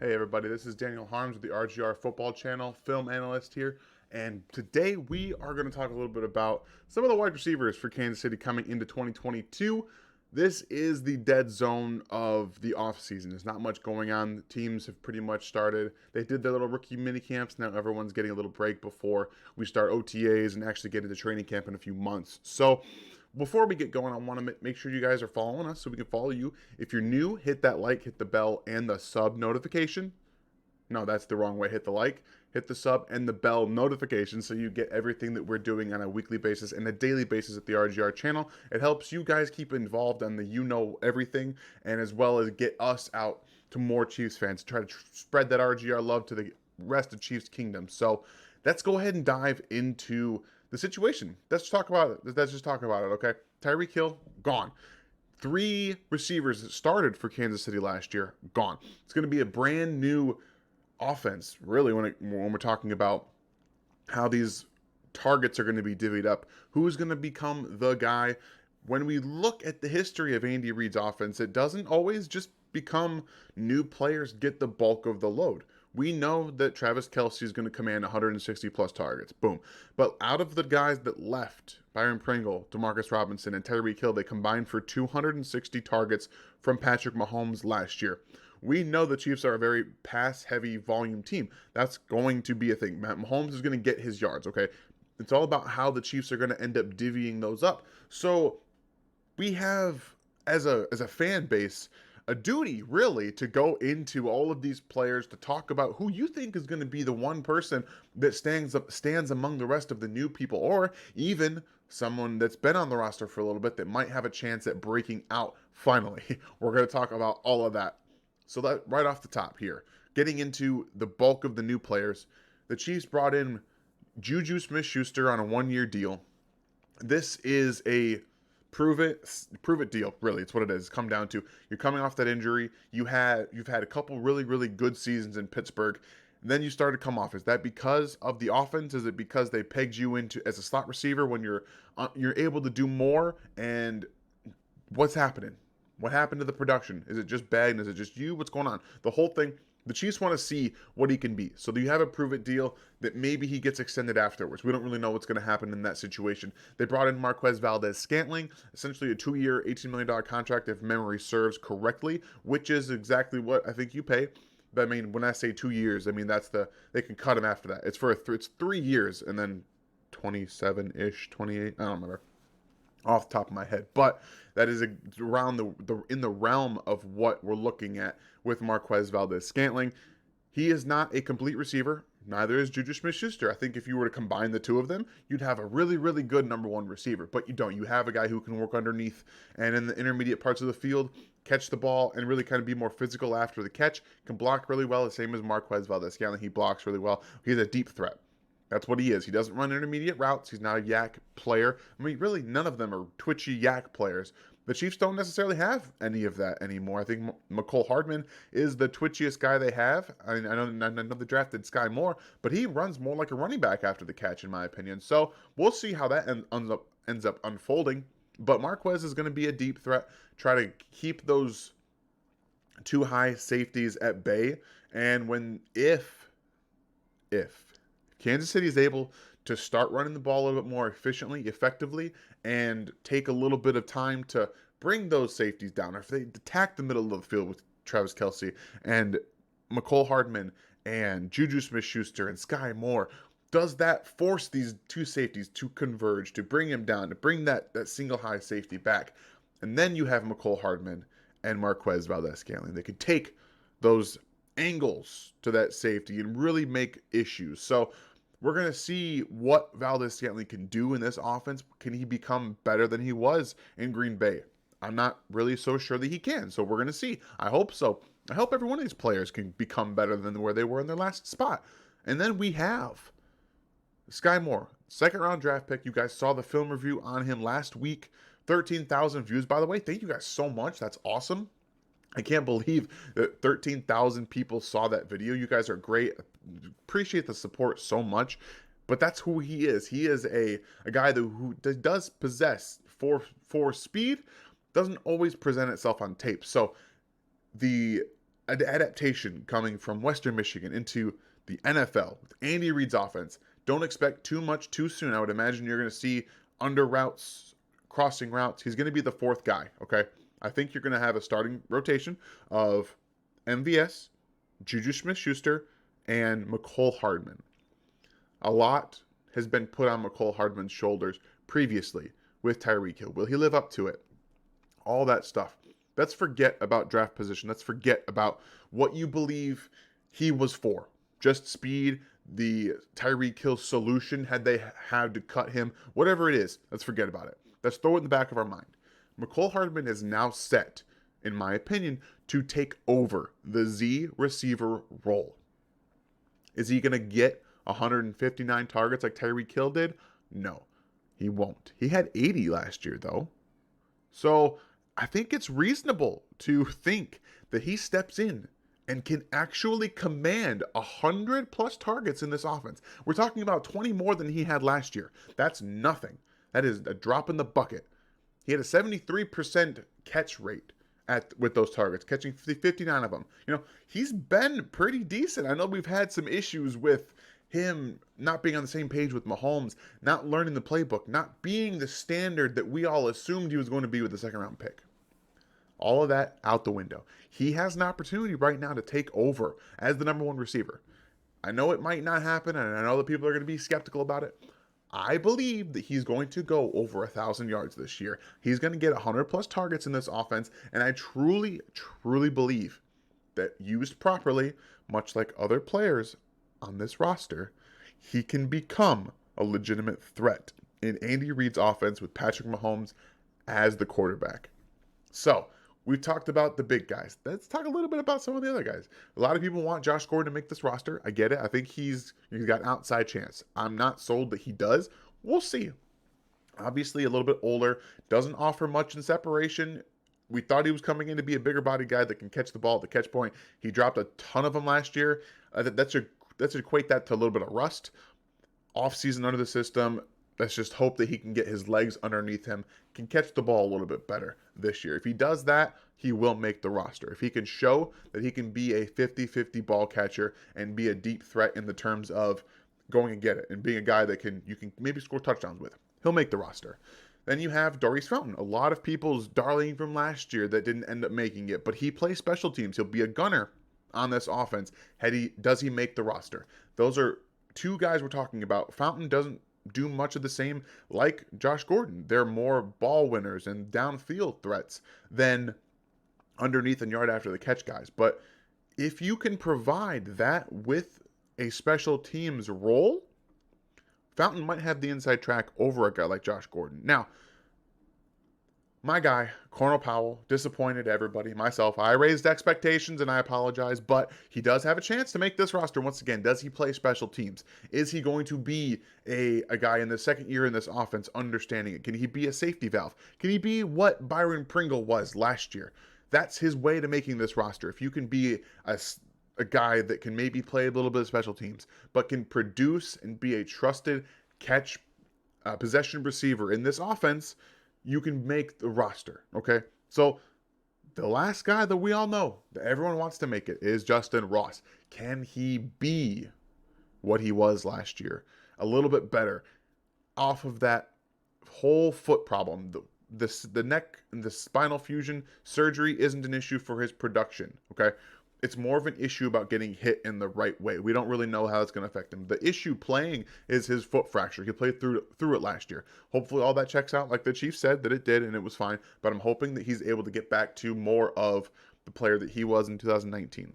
Hey everybody, this is Daniel Harms with the RGR Football Channel, film analyst here, and today we are going to talk a little bit about some of the wide receivers for Kansas City coming into 2022. This is the dead zone of the offseason. There's not much going on. The teams have pretty much started. They did their little rookie mini camps. Now everyone's getting a little break before we start OTAs and actually get into training camp in a few months. So before we get going, I want to make sure you guys are following us so we can follow you. If you're new, hit that like, hit the bell, and the sub notification. No, that's the wrong way. Hit the like, hit the sub, and the bell notification so you get everything that we're doing on a weekly basis and a daily basis at the RGR channel. It helps you guys keep involved on the everything, and as well as get us out to more Chiefs fans, try to spread that RGR love to the rest of Chiefs Kingdom. So let's go ahead and dive into the situation. Let's just talk about it, okay? Tyreek Hill, gone. 3 receivers that started for Kansas City last year, gone. It's going to be a brand new offense, really, when we're talking about how these targets are going to be divvied up. Who's going to become the guy? When we look at the history of Andy Reid's offense, it doesn't always just become new players get the bulk of the load. We know that Travis Kelce is going to command 160 plus targets. Boom. But out of the guys that left, Byron Pringle, Demarcus Robinson, and Tyreek Hill, they combined for 260 targets from Patrick Mahomes last year. We know the Chiefs are a very pass-heavy volume team. That's going to be a thing. Mahomes is going to get his yards, okay? It's all about how the Chiefs are going to end up divvying those up. So we have, as a fan base, a duty really to go into all of these players to talk about who you think is going to be the one person that stands among the rest of the new people, or even someone that's been on the roster for a little bit that might have a chance at breaking out finally. We're going to talk about all of that. So that right off the top here, getting into the bulk of the new players, the Chiefs brought in JuJu Smith-Schuster on a 1-year deal. This is a prove it deal, really. It's what it is. It's come down to, you're coming off that injury. You've had a couple really good seasons in Pittsburgh. And then you started to come off. Is that because of the offense? Is it because they pegged you into as a slot receiver when you're able to do more? And what's happening? What happened to the production? Is it just bad? Is it just you? What's going on? The whole thing. The Chiefs want to see what he can be. So you have a prove-it deal that maybe he gets extended afterwards. We don't really know what's going to happen in that situation. They brought in Marquez Valdes-Scantling, essentially a 2-year, $18 million contract, if memory serves correctly, which is exactly what I think you pay. But I mean, when I say 2 years, I mean they can cut him after that. It's it's 3 years and then 27-ish, 28. I don't remember off the top of my head, but that is around in the realm of what we're looking at with Marquez Valdes-Scantling. He is not a complete receiver. Neither is JuJu Smith-Schuster. I think if you were to combine the two of them, you'd have a really good number 1 receiver, but you don't. You have a guy who can work underneath and in the intermediate parts of the field, catch the ball, and really kind of be more physical after the catch, can block really well, the same as Marquez Valdes-Scantling. He blocks really well. He's a deep threat. That's what he is. He doesn't run intermediate routes. He's not a yak player. I mean, really, none of them are twitchy yak players. The Chiefs don't necessarily have any of that anymore. I think Mecole Hardman is the twitchiest guy they have. I mean, I know they drafted Skyy Moore, but he runs more like a running back after the catch, in my opinion. So we'll see how that ends up unfolding. But Marquez is going to be a deep threat. Try to keep those 2 high safeties at bay. And if Kansas City is able to start running the ball a little bit more efficiently, effectively, and take a little bit of time to bring those safeties down, or if they attack the middle of the field with Travis Kelce and Mecole Hardman and JuJu Smith-Schuster and Skyy Moore, does that force these 2 safeties to converge, to bring him down, to bring that single high safety back? And then you have Mecole Hardman and Marquez Valdes-Scantling. They could take those angles to that safety and really make issues. So we're going to see what Valdes-Scantling can do in this offense. Can he become better than he was in Green Bay? I'm not really so sure that he can. So we're going to see. I hope so. I hope every one of these players can become better than where they were in their last spot. And then we have Skyy Moore, 2nd round draft pick. You guys saw the film review on him last week. 13,000 views, by the way. Thank you guys so much. That's awesome. I can't believe that 13,000 people saw that video. You guys are great. Appreciate the support so much. But that's who he is. He is a guy who does possess for speed, doesn't always present itself on tape. So the adaptation coming from Western Michigan into the NFL with Andy Reid's offense. Don't expect too much too soon. I would imagine you're going to see under routes, crossing routes. He's going to be the fourth guy, okay? I think you're going to have a starting rotation of MVS, JuJu Smith-Schuster, and Mecole Hardman. A lot has been put on Mecole Hardman's shoulders previously with Tyreek Hill. Will he live up to it? All that stuff. Let's forget about draft position. Let's forget about what you believe he was for. Just speed, the Tyreek Hill solution, had they had to cut him, whatever it is, let's forget about it. Let's throw it in the back of our mind. Mecole Hardman is now set, in my opinion, to take over the Z receiver role. Is he going to get 159 targets like Tyreek Hill did? No, he won't. He had 80 last year, though. So I think it's reasonable to think that he steps in and can actually command 100 plus targets in this offense. We're talking about 20 more than he had last year. That's nothing. That is a drop in the bucket. He had a 73% catch rate with those targets, catching 59 of them. You know, he's been pretty decent. I know we've had some issues with him not being on the same page with Mahomes, not learning the playbook, not being the standard that we all assumed he was going to be with the second round pick. All of that out the window. He has an opportunity right now to take over as the number one receiver. I know it might not happen, and I know that people are going to be skeptical about it. I believe that he's going to go over 1,000 yards this year. He's going to get 100 plus targets in this offense, and I truly, truly believe that used properly, much like other players on this roster, he can become a legitimate threat in Andy Reid's offense with Patrick Mahomes as the quarterback. So, we've talked about the big guys. Let's talk a little bit about some of the other guys. A lot of people want Josh Gordon to make this roster. I get it. I think he's got an outside chance. I'm not sold that he does. We'll see. Obviously, a little bit older. Doesn't offer much in separation. We thought he was coming in to be a bigger body guy that can catch the ball at the catch point. He dropped a ton of them last year. Let's equate that to a little bit of rust. Off-season under the system. Let's just hope that he can get his legs underneath him, can catch the ball a little bit better this year. If he does that, he will make the roster. If he can show that he can be a 50-50 ball catcher and be a deep threat in the terms of going and get it and being a guy that you can maybe score touchdowns with, he'll make the roster. Then you have Daurice Fountain, a lot of people's darling from last year that didn't end up making it, but he plays special teams. He'll be a gunner on this offense. Does he make the roster? Those are two guys we're talking about. Fountain doesn't do much of the same like Josh Gordon. They're more ball winners and downfield threats than underneath and yard after the catch guys. But if you can provide that with a special teams role, Fountain might have the inside track over a guy like Josh Gordon. Now, my guy, Cornell Powell, disappointed everybody, myself. I raised expectations and I apologize, but he does have a chance to make this roster once again. Does he play special teams? Is he going to be a guy in the second year in this offense understanding it? Can he be a safety valve? Can he be what Byron Pringle was last year? That's his way to making this roster. If you can be a guy that can maybe play a little bit of special teams, but can produce and be a trusted catch possession receiver in this offense, you can make the roster, okay? So the last guy that we all know that everyone wants to make it is Justin Ross. Can he be what he was last year? A little bit better off of that whole foot problem. The neck and the spinal fusion surgery isn't an issue for his production, okay? It's more of an issue about getting hit in the right way. We don't really know how it's going to affect him. The issue playing is his foot fracture. He played through it last year. Hopefully all that checks out like the Chiefs said that it did and it was fine. But I'm hoping that he's able to get back to more of the player that he was in 2019.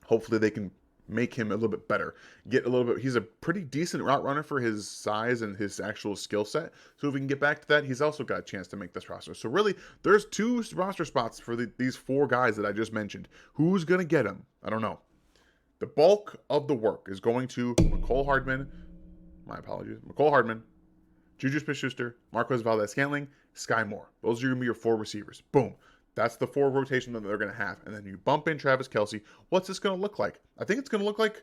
Hopefully they can make him a little bit better. He's a pretty decent route runner for his size and his actual skill set. So if we can get back to that, he's also got a chance to make this roster. So really, there's two roster spots for these four guys that I just mentioned. Who's going to get them? I don't know. The bulk of the work is going to Mecole Hardman, JuJu Smith-Schuster, Marquez Valdes-Scantling, Skyy Moore. Those are going to be your four receivers. Boom. That's the four rotation that they're going to have. And then you bump in Travis Kelce. What's this going to look like? I think it's going to look like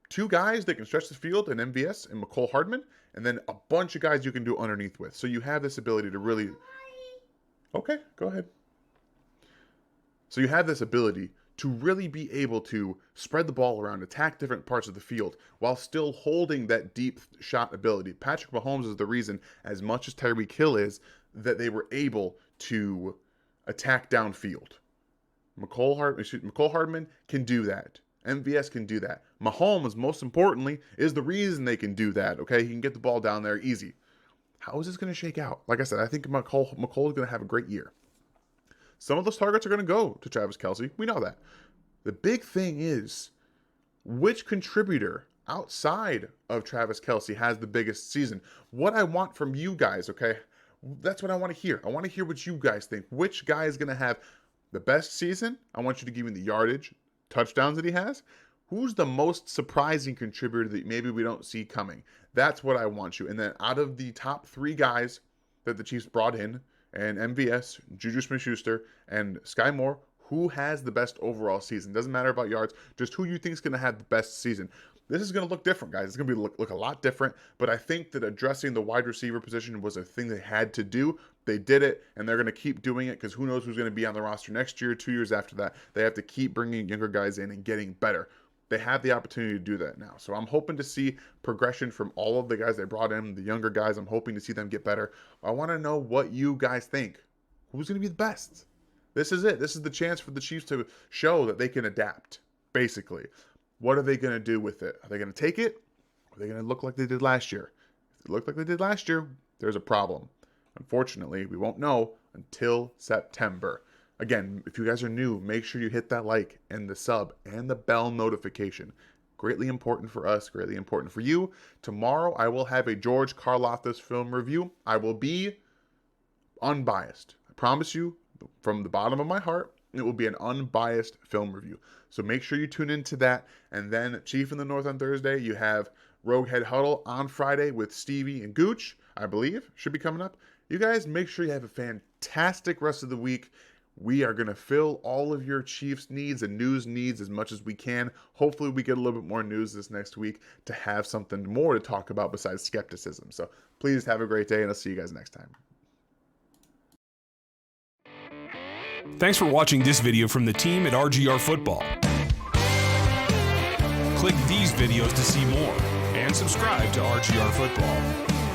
two guys that can stretch the field, an MVS and Mecole Hardman, and then a bunch of guys you can do underneath with. So you have this ability to really... Okay, go ahead. So you have this ability to really be able to spread the ball around, attack different parts of the field while still holding that deep shot ability. Patrick Mahomes is the reason, as much as Tyreek Hill is, that they were able to attack downfield. Mecole Hardman can do that. MVS can do that. Mahomes, most importantly, is the reason they can do that, okay? He can get the ball down there easy. How is this going to shake out? Like I said, I think Mecole is going to have a great year. Some of those targets are going to go to Travis Kelce. We know that. The big thing is, which contributor outside of Travis Kelce has the biggest season? What I want from you guys, okay? That's what I want to hear. I want to hear what you guys think. Which guy is going to have the best season? I want you to give me the yardage, touchdowns that he has. Who's the most surprising contributor that maybe we don't see coming? That's what I want you. And then out of the top 3 guys that the Chiefs brought in, and MVS, JuJu Smith-Schuster, and Skyy Moore, who has the best overall season? Doesn't matter about yards, just who you think is going to have the best season. This is going to look different, guys. It's going to look a lot different, but I think that addressing the wide receiver position was a thing they had to do. They did it, and they're going to keep doing it because who knows who's going to be on the roster next year, 2 years after that. They have to keep bringing younger guys in and getting better. They have the opportunity to do that now. So I'm hoping to see progression from all of the guys they brought in, the younger guys. I'm hoping to see them get better. I want to know what you guys think. Who's going to be the best? This is it. This is the chance for the Chiefs to show that they can adapt, basically. What are they going to do with it? Are they going to take it? Or are they going to look like they did last year? If they look like they did last year, there's a problem. Unfortunately, we won't know until September. Again, if you guys are new, make sure you hit that like and the sub and the bell notification. Greatly important for us, greatly important for you. Tomorrow, I will have a George Karlaftis film review. I will be unbiased. I promise you, from the bottom of my heart, it will be an unbiased film review. So make sure you tune into that. And then Chief in the North on Thursday, you have Rogue Head Huddle on Friday with Stevie and Gooch, I believe, should be coming up. You guys make sure you have a fantastic rest of the week. We are going to fill all of your Chiefs needs and news needs as much as we can. Hopefully we get a little bit more news this next week to have something more to talk about besides skepticism. So please have a great day, and I'll see you guys next time. Thanks for watching this video from the team at RGR Football. Click these videos to see more and subscribe to RGR Football.